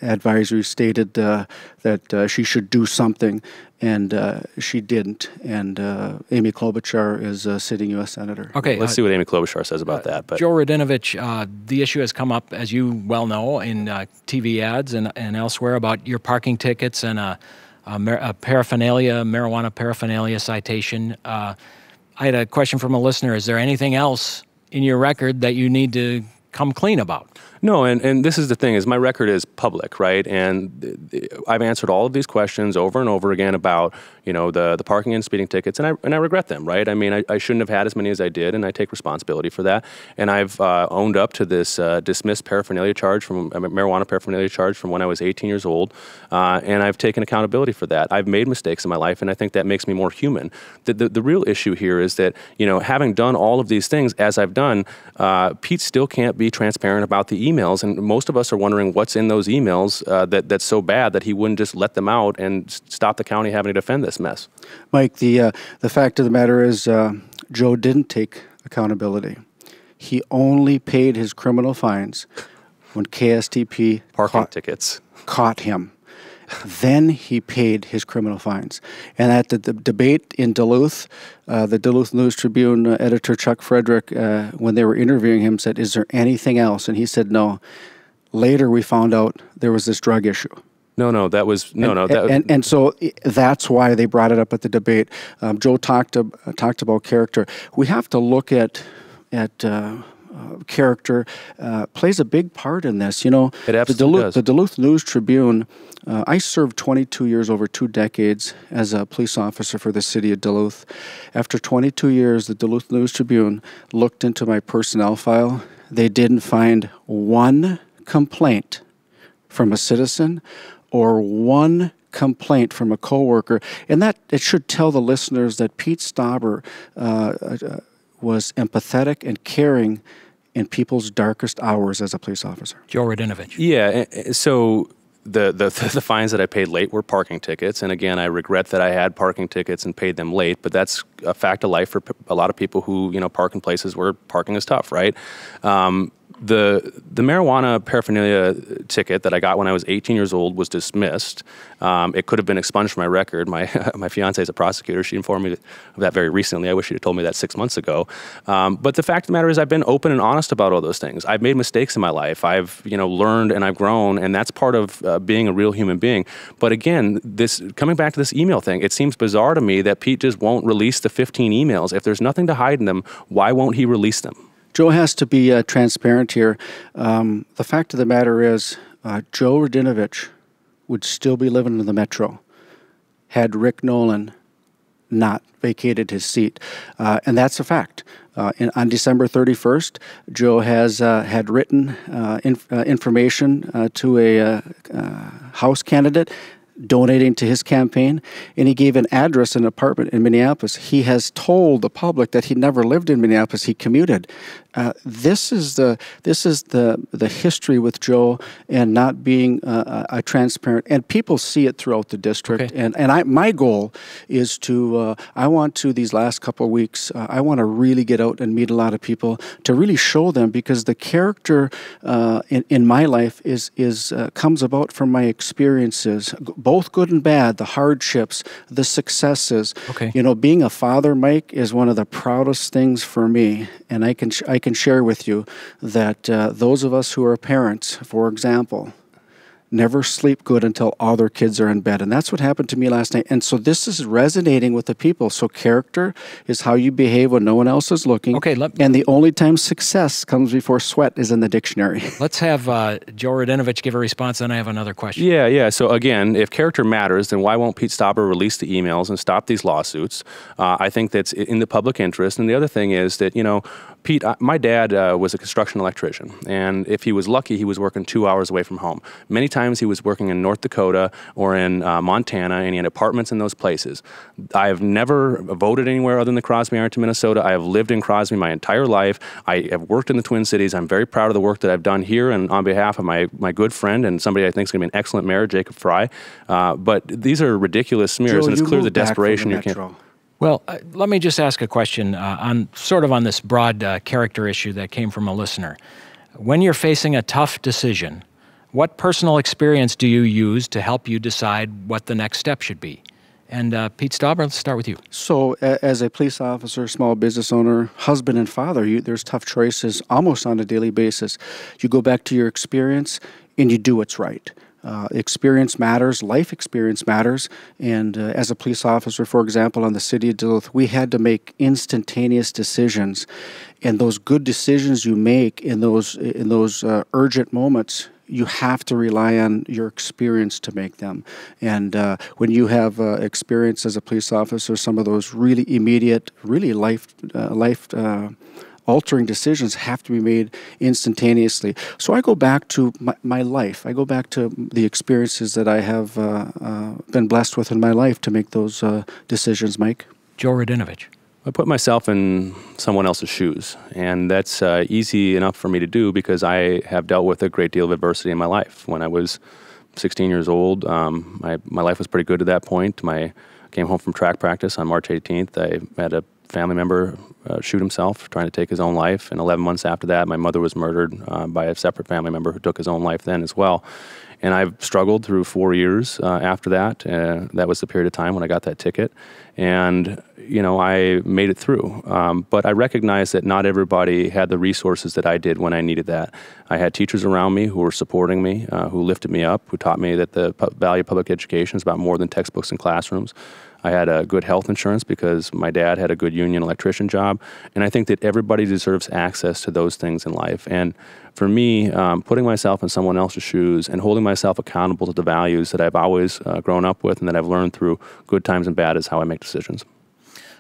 advisory stated that she should do something, and she didn't. And Amy Klobuchar is a sitting U.S. Senator. Okay, let's see what Amy Klobuchar says about that. But Joe Radinovich, the issue has come up, as you well know, in TV ads and elsewhere about your parking tickets and a marijuana paraphernalia citation. I had a question from a listener. Is there anything else in your record that you need to come clean about? No, and this is the thing, is my record is public, right? And I've answered all of these questions over and over again about, the parking and speeding tickets, and I regret them, right? I mean, I shouldn't have had as many as I did, and I take responsibility for that. And I've owned up to this dismissed paraphernalia charge from marijuana paraphernalia charge from when I was 18 years old, and I've taken accountability for that. I've made mistakes in my life, and I think that makes me more human. The real issue here is that, having done all of these things as I've done, Pete still can't be transparent about the emails, and most of us are wondering what's in those emails that's so bad that he wouldn't just let them out and stop the county having to defend this mess. Mike, the fact of the matter is Joe didn't take accountability. He only paid his criminal fines when KSTP tickets caught him. Then he paid his criminal fines. And at the debate in Duluth, the Duluth News-Tribune editor Chuck Frederick, when they were interviewing him, said, "Is there anything else?" And he said, "No." Later, we found out there was this drug issue. And so that's why they brought it up at the debate. Joe talked about character. We have to look at character plays a big part in this. It absolutely does. The Duluth News-Tribune, I served 22 years, over 2 decades, as a police officer for the city of Duluth. After 22 years, the Duluth News-Tribune looked into my personnel file. They didn't find one complaint from a citizen or one complaint from a coworker, and that it should tell the listeners that Pete Stauber was empathetic and caring in people's darkest hours as a police officer. Joe Radinovich. Yeah, so the fines that I paid late were parking tickets, and again, I regret that I had parking tickets and paid them late, but that's a fact of life for a lot of people who, you know, park in places where parking is tough, right? The marijuana paraphernalia ticket that I got when I was 18 years old was dismissed. It could have been expunged from my record. My fiance is a prosecutor. She informed me of that very recently. I wish she'd have told me that 6 months ago. But the fact of the matter is I've been open and honest about all those things. I've made mistakes in my life. I've, you know, learned and I've grown, and that's part of being a real human being. But again, coming back to this email thing, it seems bizarre to me that Pete just won't release the 15 emails. If there's nothing to hide in them, why won't he release them? Joe has to be transparent here. The fact of the matter is, Joe Radinovich would still be living in the Metro had Rick Nolan not vacated his seat. And that's a fact. On December 31st, Joe had written information to a House candidate donating to his campaign, and he gave an address, an apartment in Minneapolis. He has told the public that he never lived in Minneapolis. He commuted. This is the history with Joe and not being a transparent. And people see it throughout the district. Okay. And my goal is to I want to these last couple of weeks. I want to really get out and meet a lot of people to really show them, because the character in my life is comes about from my experiences, both good and bad, the hardships, the successes. Okay. You know, being a father, Mike, is one of the proudest things for me, and I can share with you that those of us who are parents, for example, never sleep good until all their kids are in bed. And that's what happened to me last night. And so this is resonating with the people. So character is how you behave when no one else is looking. Okay, and the only time success comes before sweat is in the dictionary. Let's have Joe Radinovich give a response, then I have another question. Yeah. So again, if character matters, then why won't Pete Stauber release the emails and stop these lawsuits? I think that's in the public interest. And the other thing is that, you know, Pete, my dad was a construction electrician, and if he was lucky, he was working 2 hours away from home. Many times he was working in North Dakota or in Montana, and he had apartments in those places. I have never voted anywhere other than the Crosby, Ironton, Minnesota. I have lived in Crosby my entire life. I have worked in the Twin Cities. I'm very proud of the work that I've done here, and on behalf of my good friend and somebody I think is going to be an excellent mayor, Jacob Frey. But these are ridiculous smears, Joe, and it's clear the desperation you're Metro. Well, let me just ask a question on this broad character issue that came from a listener. When you're facing a tough decision, what personal experience do you use to help you decide what the next step should be? And Pete Stauber, let's start with you. So as a police officer, small business owner, husband and father, there's tough choices almost on a daily basis. You go back to your experience and you do what's right. Experience matters, life experience matters, and as a police officer, for example, on the city of Duluth, we had to make instantaneous decisions, and those good decisions you make in those urgent moments, you have to rely on your experience to make them. And when you have experience as a police officer, some of those really immediate, really life altering decisions have to be made instantaneously. So I go back to my life. I go back to the experiences that I have been blessed with in my life to make those decisions, Mike. Joe Radinovich. I put myself in someone else's shoes, and that's easy enough for me to do because I have dealt with a great deal of adversity in my life. When I was 16 years old, my life was pretty good at that point. I came home from track practice on March 18th. I had a family member shoot himself, trying to take his own life. And 11 months after that, my mother was murdered by a separate family member who took his own life then as well. And I've struggled through 4 years after that. That was the period of time when I got that ticket. And, you know, I made it through. But I recognize that not everybody had the resources that I did when I needed that. I had teachers around me who were supporting me, who lifted me up, who taught me that the value of public education is about more than textbooks and classrooms. I had a good health insurance because my dad had a good union electrician job. And I think that everybody deserves access to those things in life. And for me, putting myself in someone else's shoes and holding myself accountable to the values that I've always grown up with and that I've learned through good times and bad is how I make decisions.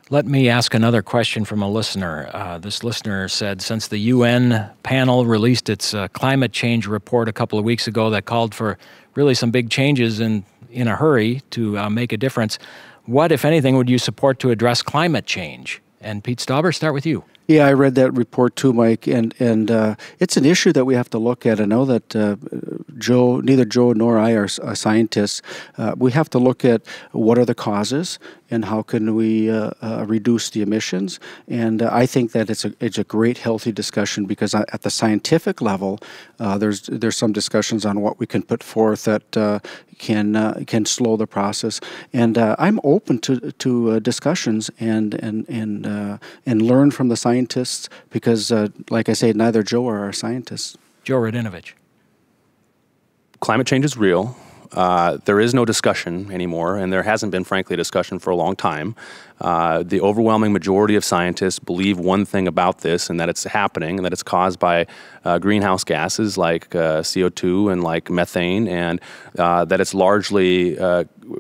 Let me ask another question from a listener. This listener said, since the UN panel released its climate change report a couple of weeks ago that called for really some big changes in a hurry to make a difference, what, if anything, would you support to address climate change? And Pete Stauber, start with you. Yeah, I read that report too, Mike, and it's an issue that we have to look at. I know that neither Joe nor I are scientists. We have to look at what are the causes and how can we reduce the emissions. And I think that it's a great, healthy discussion because at the scientific level, there's some discussions on what we can put forth that can slow the process. And I'm open to discussions and learn from the scientists because, like I say, neither Joe or I are scientists. Joe Radinovich. Climate change is real. There is no discussion anymore, and there hasn't been, frankly, a discussion for a long time. The overwhelming majority of scientists believe one thing about this, and that it's happening, and that it's caused by greenhouse gases like CO2 and like methane, and that it's largely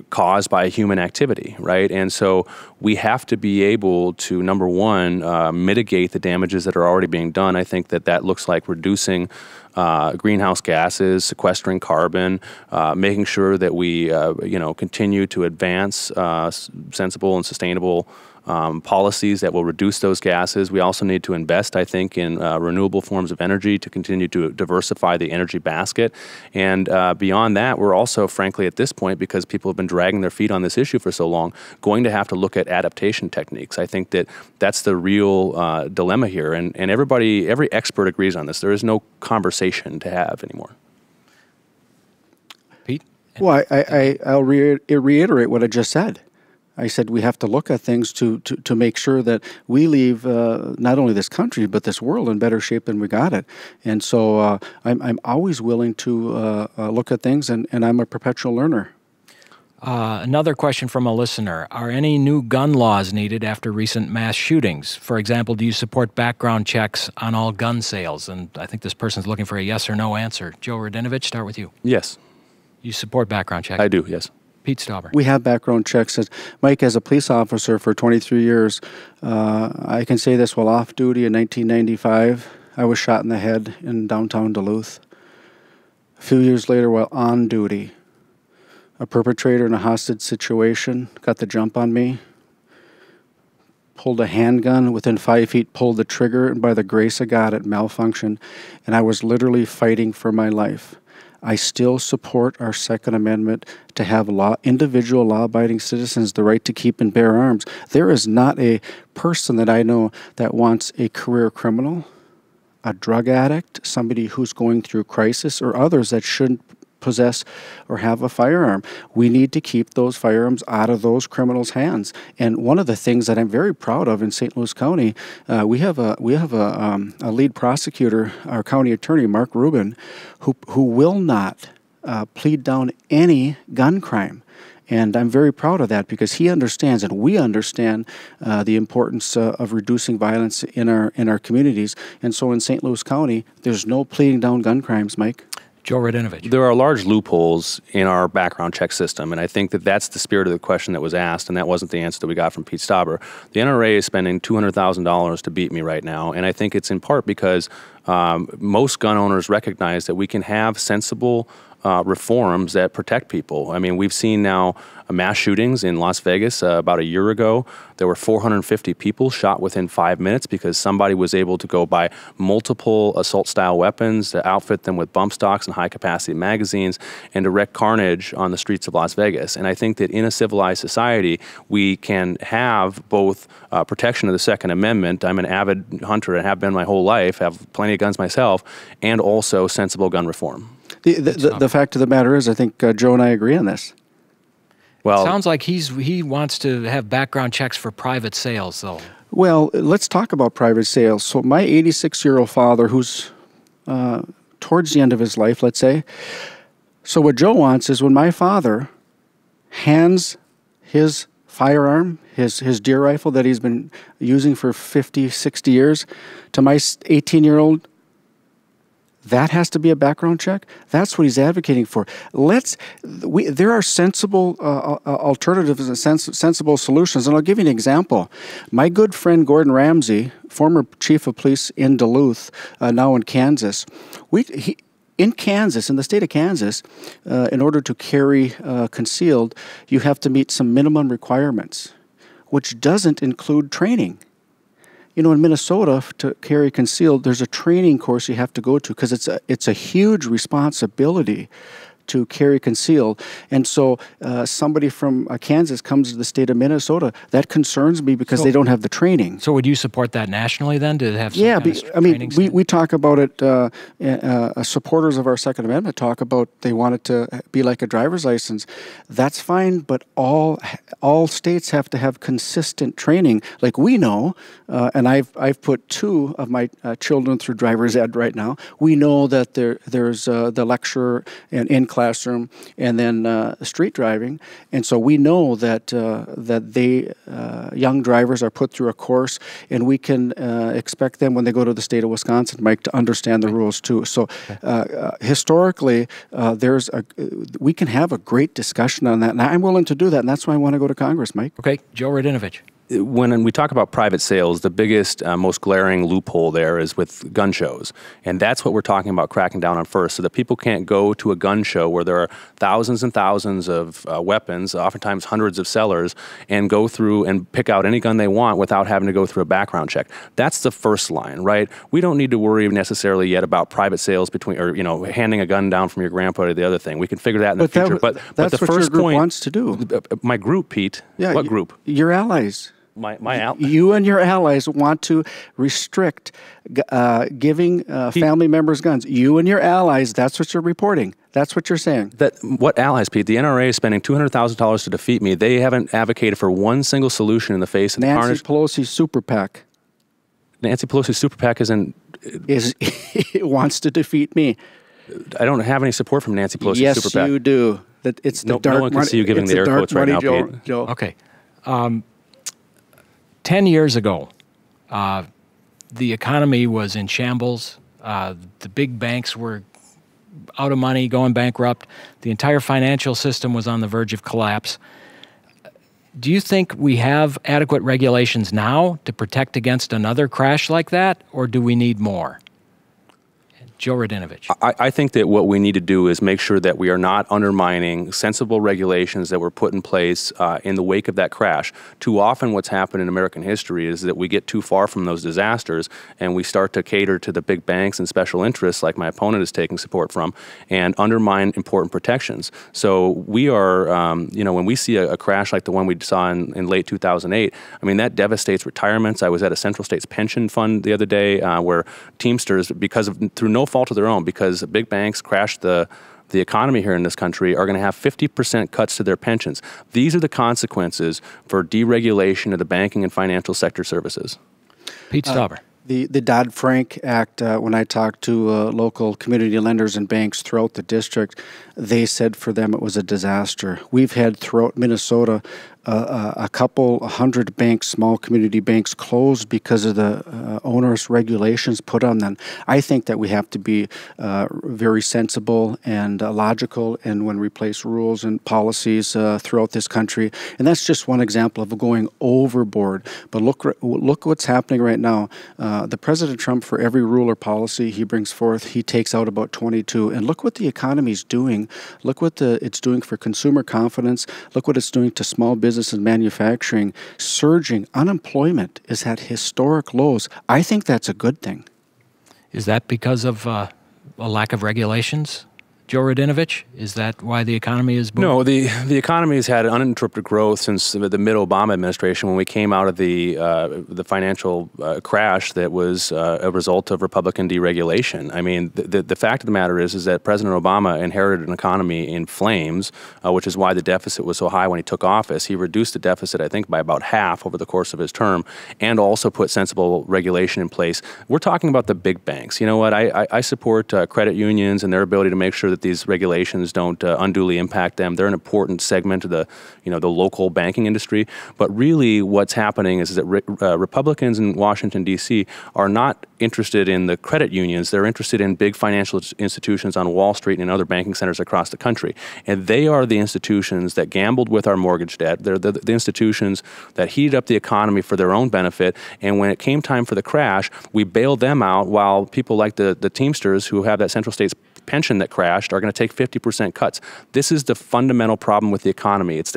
caused by human activity, right? And so we have to be able to, number one, mitigate the damages that are already being done. I think that looks like reducing greenhouse gases, sequestering carbon, making sure that we continue to advance sensible and sustainable policies that will reduce those gases. We also need to invest, I think, in renewable forms of energy to continue to diversify the energy basket. And beyond that, we're also, frankly, at this point, because people have been dragging their feet on this issue for so long, going to have to look at adaptation techniques. I think that's the real dilemma here. And every expert agrees on this. There is no conversation to have anymore. Pete? Well, I'll reiterate what I just said. I said we have to look at things to make sure that we leave not only this country but this world in better shape than we got it. And so I'm always willing to look at things, and I'm a perpetual learner. Another question from a listener. Are any new gun laws needed after recent mass shootings? For example, do you support background checks on all gun sales? And I think this person's looking for a yes or no answer. Joe Radinovich, start with you. Yes. You support background checks? I do, yes. Pete Stauber. We have background checks. Mike, as a police officer for 23 years, I can say this, while off duty in 1995, I was shot in the head in downtown Duluth. A few years later, while on duty, a perpetrator in a hostage situation got the jump on me, pulled a handgun within 5 feet, pulled the trigger, and by the grace of God, it malfunctioned, and I was literally fighting for my life. I still support our Second Amendment to have individual law-abiding citizens the right to keep and bear arms. There is not a person that I know that wants a career criminal, a drug addict, somebody who's going through crisis, or others that shouldn't possess or have a firearm. We need to keep those firearms out of those criminals' hands. And one of the things that I'm very proud of in St. Louis County, we have a lead prosecutor, our county attorney, Mark Rubin, who will not plead down any gun crime. And I'm very proud of that because he understands, and we understand, the importance of reducing violence in our communities. And so in St. Louis County, there's no pleading down gun crimes, Mike. Joe Radinovich. There are large loopholes in our background check system, and I think that's the spirit of the question that was asked, and that wasn't the answer that we got from Pete Stauber. The NRA is spending $200,000 to beat me right now, and I think it's in part because most gun owners recognize that we can have sensible reforms that protect people. I mean, we've seen now mass shootings in Las Vegas about a year ago. There were 450 people shot within 5 minutes because somebody was able to go buy multiple assault-style weapons to outfit them with bump stocks and high-capacity magazines and to wreak carnage on the streets of Las Vegas. And I think that in a civilized society, we can have both protection of the Second Amendment. I'm an avid hunter and have been my whole life, have plenty of guns myself, and also sensible gun reform. The fact of the matter is, I think Joe and I agree on this. Well, sounds like he wants to have background checks for private sales, though. Well, let's talk about private sales. So my 86-year-old father, who's towards the end of his life, let's say. So what Joe wants is when my father hands his firearm, his deer rifle that he's been using for 50, 60 years, to my 18-year-old, That has to be a background check. That's what he's advocating for. There are sensible alternatives and sensible solutions, and I'll give you an example. My good friend Gordon Ramsay, former chief of police in Duluth, now in Kansas, in Kansas, in the state of Kansas, in order to carry concealed, you have to meet some minimum requirements, which doesn't include training. You know, in Minnesota, to carry concealed, there's a training course you have to go to because it's a huge responsibility to carry concealed. And so somebody from Kansas comes to the state of Minnesota. That concerns me because they don't have the training. So would you support that nationally then, to have some kind of training? We talk about it, supporters of our Second Amendment talk about they want it to be like a driver's license. That's fine, but all states have to have consistent training. Like we know, and I've put 2 of my children through driver's ed right now. We know that there's the lecture and in classroom, and then street driving, and so we know that young drivers are put through a course, and we can expect them when they go to the state of Wisconsin, Mike, to understand the rules too. So historically, we can have a great discussion on that, and I'm willing to do that, and that's why I want to go to Congress, Mike. Okay, Joe Radinovich. When we talk about private sales, the biggest, most glaring loophole there is with gun shows. And that's what we're talking about cracking down on first, so that people can't go to a gun show where there are thousands and thousands of weapons, oftentimes hundreds of sellers, and go through and pick out any gun they want without having to go through a background check. That's the first line, right? We don't need to worry necessarily yet about private sales handing a gun down from your grandpa to the other thing. We can figure that in the future. But that's the what first your group point wants to do. My group, Pete. Yeah, what group? Your allies. You and your allies want to restrict giving family members guns. You and your allies, that's what you're reporting. That's what you're saying. What allies, Pete? The NRA is spending $200,000 to defeat me. They haven't advocated for one single solution in the face of the carnage. Nancy Pelosi's super PAC. Nancy Pelosi's super PAC it wants to defeat me. I don't have any support from Nancy Pelosi's super PAC. Yes, you do. It's the dark no one can see you giving the air quotes right now, Pete. Joe. Okay. 10 years ago, the economy was in shambles. The big banks were out of money, going bankrupt. The entire financial system was on the verge of collapse. Do you think we have adequate regulations now to protect against another crash like that, or do we need more? Joe Radinovich. I think that what we need to do is make sure that we are not undermining sensible regulations that were put in place in the wake of that crash. Too often what's happened in American history is that we get too far from those disasters and we start to cater to the big banks and special interests, like my opponent is taking support from, and undermine important protections. So we are, when we see a crash like the one we saw in late 2008, I mean, that devastates retirements. I was at a Central States pension fund the other day where Teamsters, through no fault of their own, because big banks crashed the economy here in this country, are going to have 50% cuts to their pensions. These are the consequences for deregulation of the banking and financial sector services. Pete Stauber. The Dodd-Frank Act, when I talked to local community lenders and banks throughout the district, they said for them it was a disaster. We've had throughout Minnesota a couple 100 banks, small community banks, closed because of the onerous regulations put on them. I think that we have to be very sensible and logical and when we place rules and policies throughout this country. And that's just one example of going overboard. But look what's happening right now. The President Trump, for every rule or policy he brings forth, he takes out about 22. And look what the economy's doing. Look what it's doing for consumer confidence. Look what it's doing to small business and manufacturing. Surging unemployment is at historic lows. I think that's a good thing. Is that because of a lack of regulations? Joe Radinovich, is that why the economy is booming? No, the economy has had uninterrupted growth since the mid-Obama administration, when we came out of the financial crash that was a result of Republican deregulation. I mean, the fact of the matter is that President Obama inherited an economy in flames, which is why the deficit was so high when he took office. He reduced the deficit, I think, by about half over the course of his term, and also put sensible regulation in place. We're talking about the big banks. You know what? I support credit unions and their ability to make sure that that these regulations don't unduly impact them. They're an important segment of the local banking industry. But really what's happening is that Republicans in Washington, D.C. are not interested in the credit unions. They're interested in big financial institutions on Wall Street and other banking centers across the country. And they are the institutions that gambled with our mortgage debt. They're the institutions that heated up the economy for their own benefit. And when it came time for the crash, we bailed them out while people like the Teamsters who have that Central States pension that crashed are going to take 50% cuts. This is the fundamental problem with the economy. It's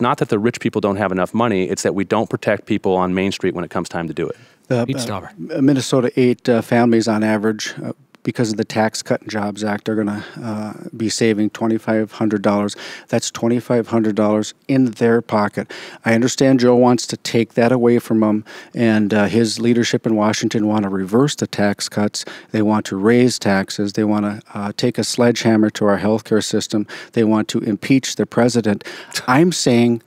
not that the rich people don't have enough money. It's that we don't protect people on Main Street when it comes time to do it. Pete Stauber. Minnesota 8 families on average, because of the Tax Cut and Jobs Act, are going to be saving $2,500. That's $2,500 in their pocket. I understand Joe wants to take that away from them, and his leadership in Washington want to reverse the tax cuts. They want to raise taxes. They want to take a sledgehammer to our healthcare system. They want to impeach the president. I'm saying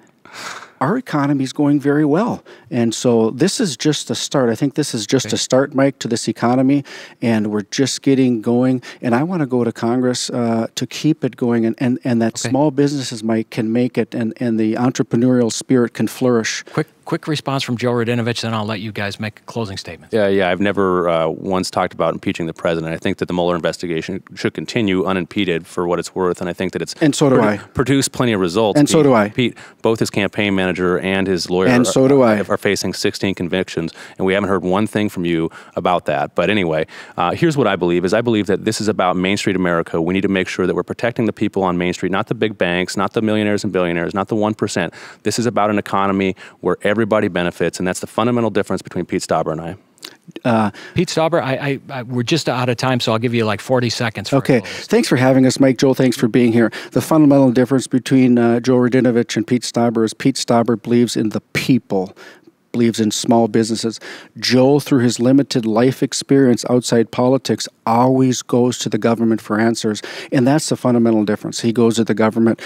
our economy is going very well. And so this is just a start. I think this is just a start, Mike, to this economy, and we're just getting going. And I want to go to Congress to keep it going, and that small businesses, Mike, can make it, and the entrepreneurial spirit can flourish. Quick response from Joe Radinovich, then I'll let you guys make a closing statement. Yeah. I've never once talked about impeaching the president. I think that the Mueller investigation should continue unimpeded for what it's worth, and I think that it's produced plenty of results. And so do I. Pete, both his campaign manager and his lawyer are facing 16 convictions, and we haven't heard one thing from you about that. But anyway, here's what I believe is I believe that this is about Main Street America. We need to make sure that we're protecting the people on Main Street, not the big banks, not the millionaires and billionaires, not the 1%. This is about an economy where everybody benefits, and that's the fundamental difference between Pete Stauber and I. Pete Stauber, we're just out of time, so I'll give you like 40 seconds. Okay. Thanks for having us, Mike. Joel, thanks for being here. The fundamental difference between Joe Radinovich and Pete Stauber is Pete Stauber believes in the people, believes in small businesses. Joe, through his limited life experience outside politics, always goes to the government for answers, and that's the fundamental difference. He goes to the government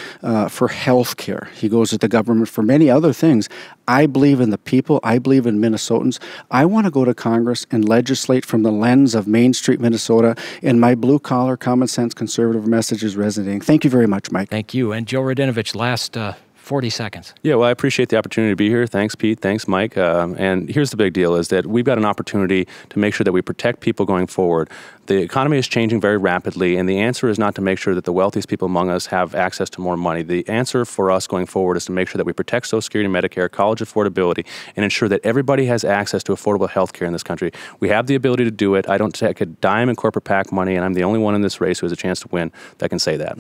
for health care. He goes to the government for many other things. I believe in the people. I believe in Minnesotans. I want to go to Congress and legislate from the lens of Main Street, Minnesota, and my blue-collar, common-sense, conservative message is resonating. Thank you very much, Mike. Thank you. And Joe Radinovich, last 40 seconds. Yeah, well, I appreciate the opportunity to be here. Thanks, Pete. Thanks, Mike. And here's the big deal is that we've got an opportunity to make sure that we protect people going forward. The economy is changing very rapidly, and the answer is not to make sure that the wealthiest people among us have access to more money. The answer for us going forward is to make sure that we protect Social Security, Medicare, college affordability, and ensure that everybody has access to affordable health care in this country. We have the ability to do it. I don't take a dime in corporate PAC money, and I'm the only one in this race who has a chance to win that can say that.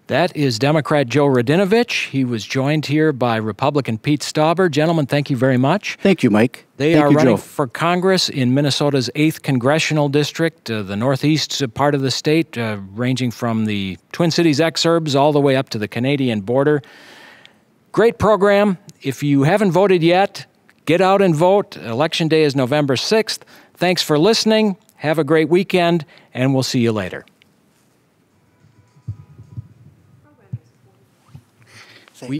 That is Democrat Joe Radinovich. He was joined here by Republican Pete Stauber. Gentlemen, thank you very much. Thank you, Mike. They are running for Congress in Minnesota's 8th Congressional District, the northeast part of the state, ranging from the Twin Cities exurbs all the way up to the Canadian border. Great program. If you haven't voted yet, get out and vote. Election Day is November 6th. Thanks for listening. Have a great weekend, and we'll see you later.